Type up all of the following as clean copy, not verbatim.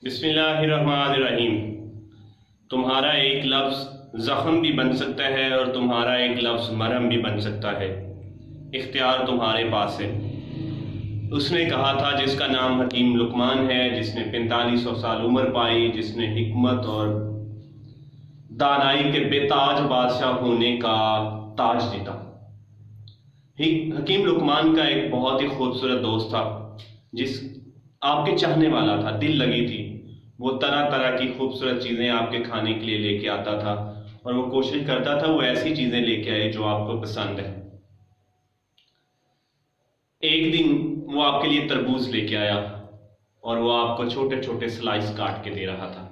बिस्मिल्लाहिर्रहमानिर्रहीम। तुम्हारा एक लफ्ज़ ज़ख्म भी बन सकता है और तुम्हारा एक लफ्ज़ मरहम भी बन सकता है। इख्तियार तुम्हारे पास है। उसने कहा था जिसका नाम हकीम लुकमान है, जिसने 4500 साल उम्र पाई, जिसने हिकमत और दानाई के बेताज बादशाह होने का ताज जीता। हकीम लुकमान का एक बहुत ही खूबसूरत दोस्त था, जिस आपके चाहने वाला था, दिल लगी थी। वो तरह तरह की खूबसूरत चीज़ें आपके खाने के लिए लेके आता था और वो कोशिश करता था वो ऐसी चीज़ें लेके आए जो आपको पसंद है। एक दिन वो आपके लिए तरबूज लेके आया और वो आपको छोटे छोटे स्लाइस काट के दे रहा था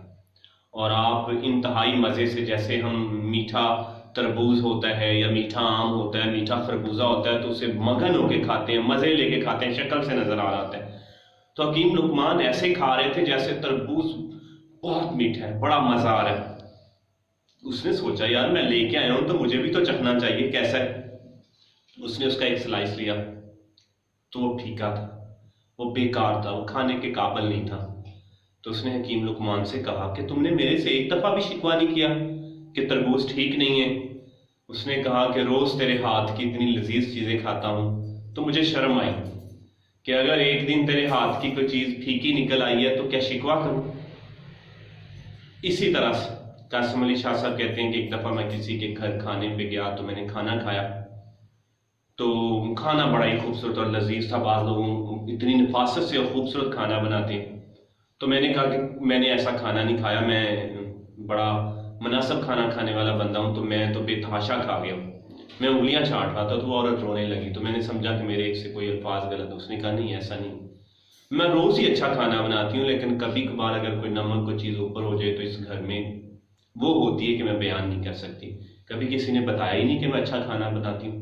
और आप इंतहाई मज़े से, जैसे हम मीठा तरबूज होता है या मीठा आम होता है, मीठा खरबूजा होता है, तो उसे मगन होके खाते हैं, मज़े लेके खाते हैं, शक्ल से नज़र आ जाता है। तो हकीम लुकमान ऐसे खा रहे थे जैसे तरबूज बहुत मीठा है, बड़ा मज़ा आ रहा है। उसने सोचा यार मैं लेके आया हूं तो मुझे भी तो चखना चाहिए कैसा है। उसने उसका एक स्लाइस लिया तो वो फीका था, वो बेकार था, वो खाने के काबिल नहीं था। तो उसने हकीम लुकमान से कहा कि तुमने मेरे से एक दफ़ा भी शिकवा नहीं किया कि तरबूज ठीक नहीं है। उसने कहा कि रोज़ तेरे हाथ की इतनी लजीज चीज़ें खाता हूँ तो मुझे शर्म आई कि अगर एक दिन तेरे हाथ की कोई चीज़ फीकी निकल आई है तो क्या शिकवा करूं। इसी तरह से कासिम अली शाह साहब कहते हैं कि एक दफ़ा मैं किसी के घर खाने पे गया तो मैंने खाना खाया, तो खाना बड़ा ही खूबसूरत और लजीज था। बाद लोग इतनी नफासत से और खूबसूरत खाना बनाते हैं, तो मैंने कहा कि मैंने ऐसा खाना नहीं खाया, मैं बड़ा मुनासिब खाना खाने वाला बंदा हूँ, तो मैं तो बेतहाशा खा गया हूँ। मैं उंगलियां चाट रहा था तो वो औरत रोने लगी, तो मैंने समझा कि मेरे से कोई अल्फाज गलत। उसने कहा नहीं ऐसा नहीं, मैं रोज़ ही अच्छा खाना बनाती हूँ, लेकिन कभी कभार अगर कोई नमक कोई चीज़ ऊपर हो जाए तो इस घर में वो होती है कि मैं बयान नहीं कर सकती। कभी किसी ने बताया ही नहीं कि मैं अच्छा खाना बनाती हूँ।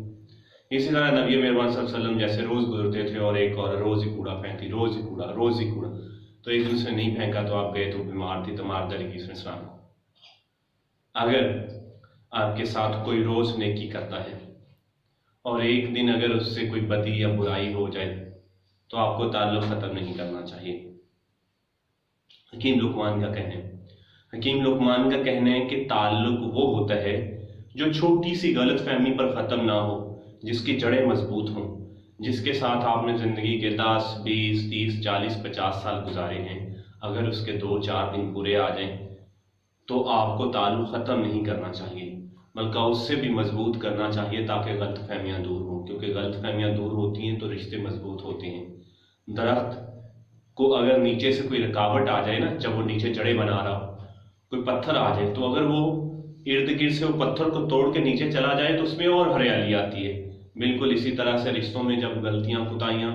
इसी तरह नबी मेहरबान सल्लल्लाहु अलैहि वसल्लम जैसे रोज़ गुजरते थे और एक और रोज़ ही कूड़ा फेंकती, रोज़ ही कूड़ा, रोज़ ही कूड़ा। तो एक दिन उसने नहीं फेंका तो आप गए तो बीमार थी, तो मारदा लगी उसने सलाम को। अगर आपके साथ कोई रोज़ नेकी करता है और एक दिन अगर उससे कोई बदी या बुराई हो जाए तो आपको ताल्लुक़ ख़त्म नहीं करना चाहिए। हकीम लुकमान का कहना है, हकीम लुकमान का कहना है कि ताल्लुक़ वो होता है जो छोटी सी गलत फहमी पर ख़त्म ना हो, जिसकी जड़ें मजबूत हों, जिसके साथ आपने ज़िंदगी के 10, 20, 30, 40, 50 साल गुजारे हैं। अगर उसके 2-4 दिन बुरे आ जाएं तो आपको ताल्लुक़ ख़त्म नहीं करना चाहिए, बल्कि उससे भी मजबूत करना चाहिए ताकि गलत फहमियाँ दूर हों, क्योंकि गलत फहमियाँ दूर होती हैं तो रिश्ते मजबूत होते हैं। दरख्त को अगर नीचे से कोई रुकावट आ जाए ना, जब वो नीचे जड़ें बना रहा हो, कोई पत्थर आ जाए, तो अगर वो इर्द गिर्द से वो पत्थर को तोड़ के नीचे चला जाए तो उसमें और हरियाली आती है। बिल्कुल इसी तरह से रिश्तों में जब गलतियाँ कुताहियाँ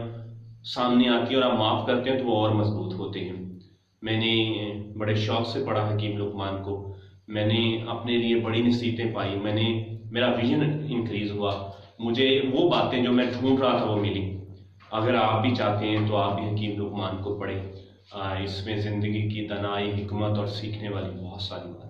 सामने आती हैं और आप माफ़ करते हैं तो वो और मजबूत होते हैं। मैंने बड़े शौक़ से पढ़ा हकीम लुकमान को, मैंने अपने लिए बड़ी नसीहतें पाई, मेरा विजन इंक्रीज़ हुआ, मुझे वो बातें जो मैं ढूंढ रहा था वो मिली। अगर आप भी चाहते हैं तो आप भी हकीम लुकमान को पढ़ें। इसमें ज़िंदगी की तनाई, हिकमत और सीखने वाली बहुत सारी बातें